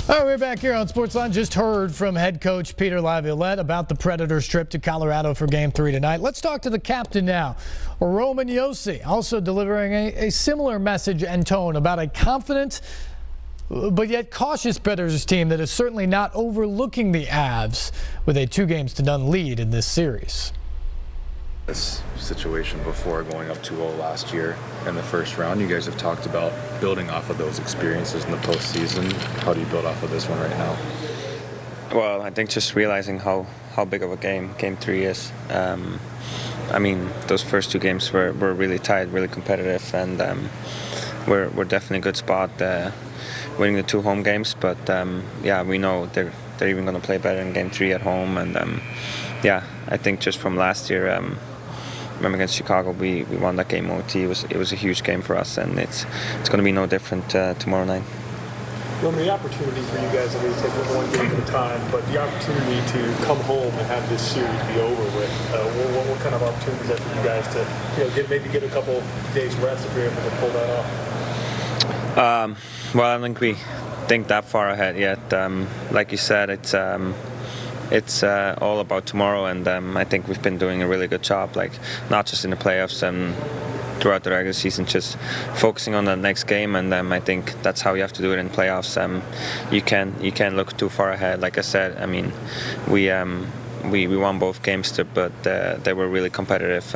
All right, we're back here on Sportsline. Just heard from head coach Peter Laviolette about the Predators' trip to Colorado for Game 3 tonight. Let's talk to the captain now, Roman Josi, also delivering a similar message and tone about a confident but yet cautious Predators team that is certainly not overlooking the Avs with a 2-0 lead in this series. This situation before going up 2-0 last year in the first round. You guys have talked about building off of those experiences in the postseason. How do you build off of this one right now? Well, I think just realizing how big of a Game 3 is. I mean, those first 2 games were really tight, really competitive, and we're definitely in a good spot winning the 2 home games. But yeah, we know they're even going to play better in Game 3 at home, and yeah, I think just from last year. Remember against Chicago, we won that game OT. It was a huge game for us, and it's going to be no different tomorrow night. Well, the opportunity for you guys, I mean, take it 1 game at a time, but the opportunity to come home and have this series be over with, what kind of opportunity is that for you guys to, maybe get a couple days rest if you're able to pull that off? Well, I don't think we think that far ahead yet. Like you said, it's all about tomorrow, and I think we've been doing a really good job, like not just in the playoffs and throughout the regular season, just focusing on the next game, and I think that's how you have to do it in playoffs. You can't look too far ahead. Like I said, I mean, we won both games, but they were really competitive,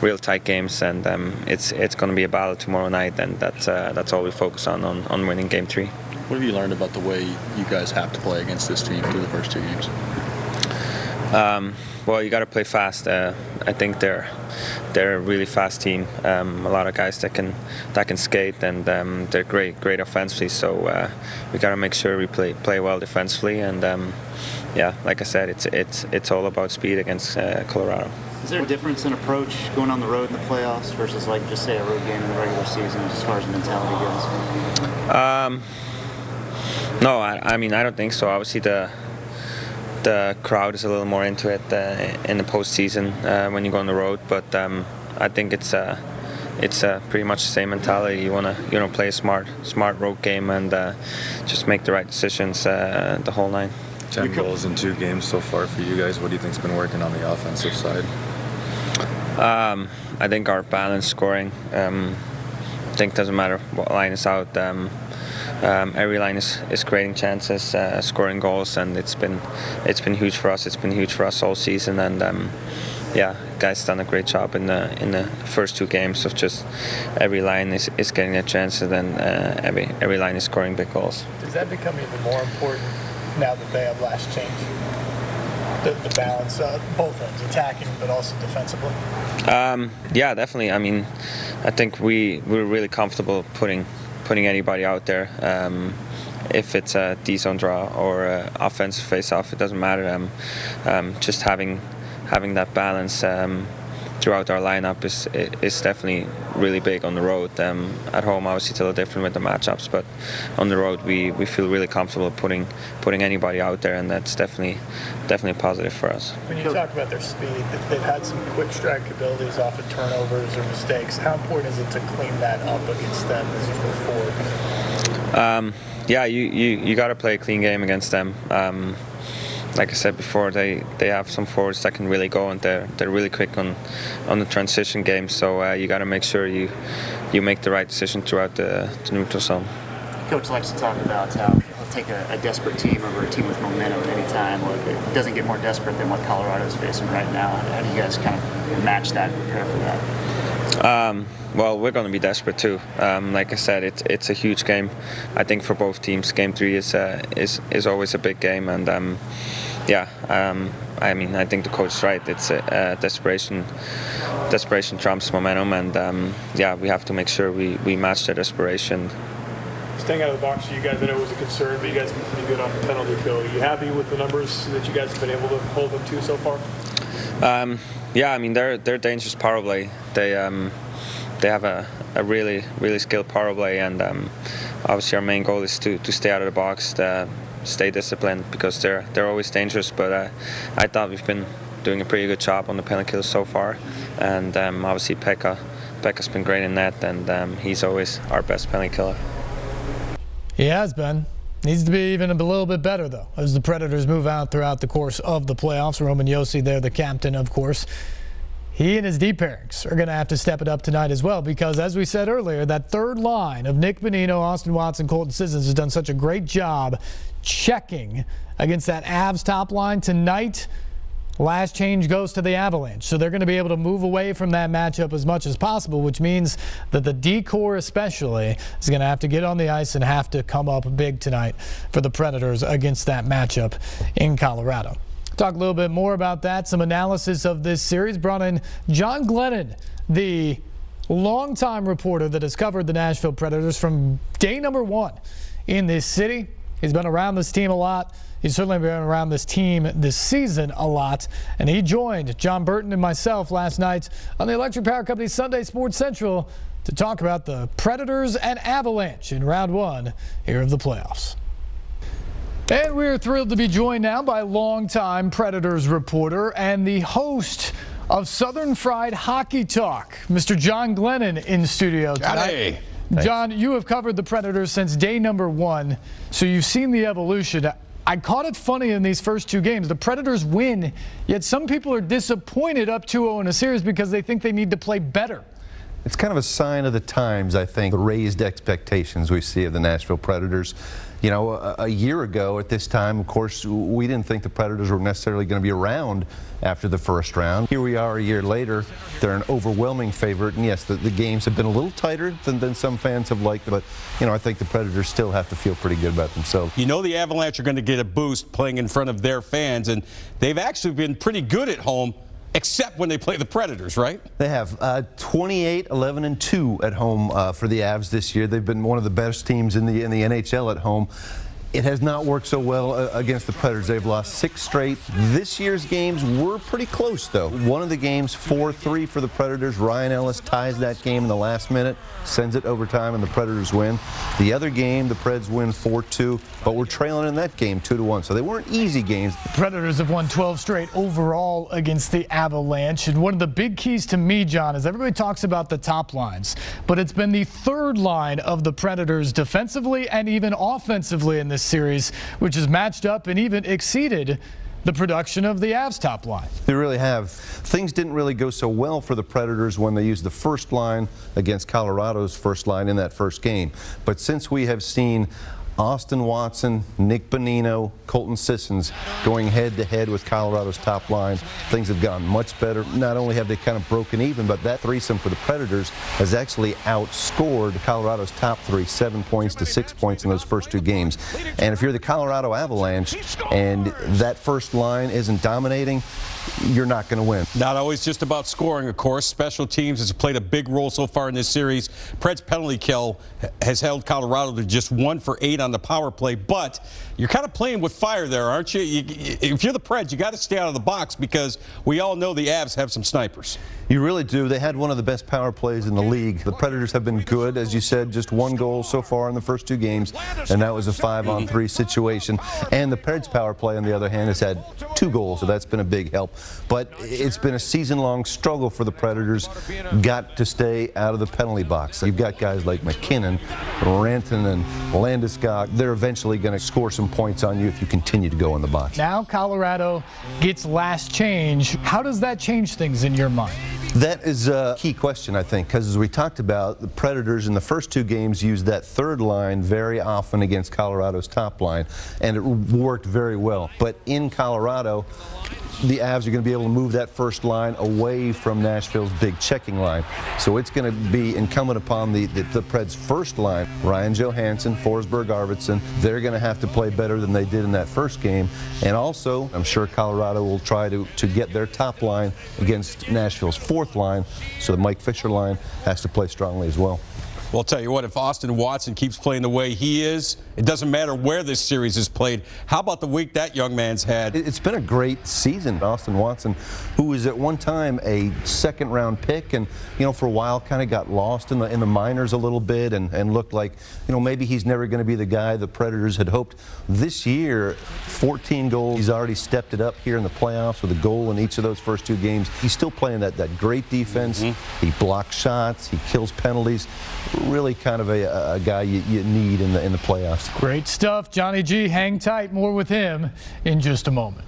real tight games, and it's going to be a battle tomorrow night, and that's all we focus on winning Game 3. What have you learned about the way you guys have to play against this team through the first 2 games? Well, you got to play fast. I think they're a really fast team. A lot of guys that can skate, and they're great offensively. So we got to make sure we play well defensively. And yeah, like I said, it's all about speed against Colorado. Is there a difference in approach going on the road in the playoffs versus, like, just say a road game in the regular season as far as mentality goes? No, I mean, I don't think so. Obviously, the crowd is a little more into it in the postseason when you go on the road. But I think it's pretty much the same mentality. You wanna play a smart road game and just make the right decisions the whole night. 10 goals in 2 games so far for you guys. What do you think's been working on the offensive side? I think our balanced scoring. I think it doesn't matter what line is out. Every line is creating chances, scoring goals, and it's been huge for us. It's been huge for us all season, and yeah, guys done a great job in the first 2 games of just every line is getting a chance, and then every line is scoring big goals. Does that become even more important now that they have last change? The balance, both ends, attacking but also defensively. Yeah, definitely. I mean, I think we're really comfortable putting anybody out there. If it's a D-zone draw or offensive face-off, it doesn't matter. Just having that balance throughout our lineup is definitely really big on the road. At home, obviously, it's a little different with the matchups, but on the road, we feel really comfortable putting anybody out there, and that's definitely positive for us. When you talk about their speed, they've had some quick strike abilities off of turnovers or mistakes. How important is it to clean that up against them as you move forward? Yeah, you got to play a clean game against them. Like I said before, they have some forwards that can really go, and they're really quick on the transition game. So you got to make sure you make the right decision throughout the neutral zone. Coach likes to talk about how he'll take a desperate team over a team with momentum at any time. Well, it doesn't get more desperate than what Colorado's facing right now. How do you guys kind of match that and prepare for that? Well, we're going to be desperate too. Like I said, it's a huge game. I think for both teams, Game 3 is always a big game, and yeah, I mean, I think the coach is right. It's desperation trumps momentum, and yeah, we have to make sure we match the desperation. Staying out of the box for you guys, I know it was a concern, but you guys have been pretty good on the penalty kill. Are you happy with the numbers that you guys have been able to hold them to so far? Yeah, I mean, they're dangerous power play. They have a really skilled power play, and obviously our main goal is to stay out of the box, stay disciplined, because they're always dangerous. But I thought we've been doing a pretty good job on the penalty kills so far, and obviously Pekka's been great in net, and he's always our best penalty killer. He has been. Needs to be even a little bit better, though, as the Predators move out throughout the course of the playoffs. Roman Josi there, the captain, of course. He and his D pairings are going to have to step it up tonight as well because, as we said earlier, that third line of Nick Bonino, Austin Watson, Colton Sissons has done such a great job checking against that Avs top line tonight. Last change goes to the Avalanche, so they're going to be able to move away from that matchup as much as possible, which means that the D-core especially is going to have to get on the ice and have to come up big tonight for the Predators against that matchup in Colorado. Talk a little bit more about that, some analysis of this series. Brought in John Glennon, the longtime reporter that has covered the Nashville Predators from day number one in this city. He's been around this team a lot. He's certainly been around this team this season a lot. And he joined John Burton and myself last night on the Electric Power Company Sunday Sports Central to talk about the Predators and Avalanche in round one here of the playoffs. And we're thrilled to be joined now by longtime Predators reporter and the host of Southern Fried Hockey Talk, Mr. John Glennon, in studio tonight. John, you have covered the Predators since day number one, so you've seen the evolution. I caught it funny in these first two games. The Predators win, yet some people are disappointed up 2-0 in a series because they think they need to play better. It's kind of a sign of the times, I think, the raised expectations we see of the Nashville Predators. You know, a year ago at this time, of course, we didn't think the Predators were necessarily going to be around after the first round. Here we are a year later. They're an overwhelming favorite. And yes, the games have been a little tighter than some fans have liked. But, you know, I think the Predators still have to feel pretty good about themselves. You know the Avalanche are going to get a boost playing in front of their fans. And they've actually been pretty good at home, except when they play the Predators, right? They have 28-11-2 at home for the Avs this year. They've been one of the best teams in the NHL at home. It has not worked so well against the Predators. They've lost 6 straight. This year's games were pretty close, though. One of the games, 4-3 for the Predators. Ryan Ellis ties that game in the last minute, sends it overtime, and the Predators win. The other game, the Preds win 4-2, but we're trailing in that game 2-1, so they weren't easy games. The Predators have won 12 straight overall against the Avalanche, and one of the big keys to me, John, is everybody talks about the top lines, but it's been the third line of the Predators defensively and even offensively in this series, which has matched up and even exceeded the production of the Avs top line. They really have. Things didn't really go so well for the Predators when they used the first line against Colorado's first line in that first game. But since we have seen Austin Watson, Nick Bonino, Colton Sissons going head-to-head with Colorado's top line, things have gotten much better. Not only have they kind of broken even, but that threesome for the Predators has actually outscored Colorado's top three, 7 points to 6 points in those first two games. And if you're the Colorado Avalanche and that first line isn't dominating, you're not going to win. Not always just about scoring, of course. Special teams has played a big role so far in this series. Preds penalty kill has held Colorado to just 1 for 8 on the power play, but you're kind of playing with fire there, aren't you? If you're the Preds, you got to stay out of the box because we all know the Avs have some snipers. You really do. They had one of the best power plays in the league. The Predators have been good, as you said, just 1 goal so far in the first 2 games, and that was a 5-on-3 situation. And the Preds power play, on the other hand, has had 2 goals, so that's been a big help. But it's been a season-long struggle for the Predators. Got to stay out of the penalty box. You've got guys like McKinnon, Rantanen, and Landeskog. They're eventually going to score some points on you if you continue to go in the box. Now Colorado gets last change. How does that change things in your mind? That is a key question, I think, because as we talked about, the Predators in the first 2 games used that third line very often against Colorado's top line, and it worked very well. But in Colorado, the Avs are going to be able to move that first line away from Nashville's big checking line. So it's going to be incumbent upon the Preds' first line, Ryan Johansson, Forsberg, Arvidsson. They're going to have to play better than they did in that first game. And also, I'm sure Colorado will try to get their top line against Nashville's fourth line, so the Mike Fisher line has to play strongly as well. Well, I'll tell you what, if Austin Watson keeps playing the way he is, it doesn't matter where this series is played. How about the week that young man's had? It's been a great season. Austin Watson, who was at one time a second-round pick and, you know, for a while kind of got lost in the minors a little bit and looked like, you know, maybe he's never going to be the guy the Predators had hoped. This year, 14 goals. He's already stepped it up here in the playoffs with a goal in each of those first 2 games. He's still playing that great defense. He blocks shots. He kills penalties. really kind of a guy you need in the playoffs. Great stuff. Johnny G, hang tight. More with him in just a moment.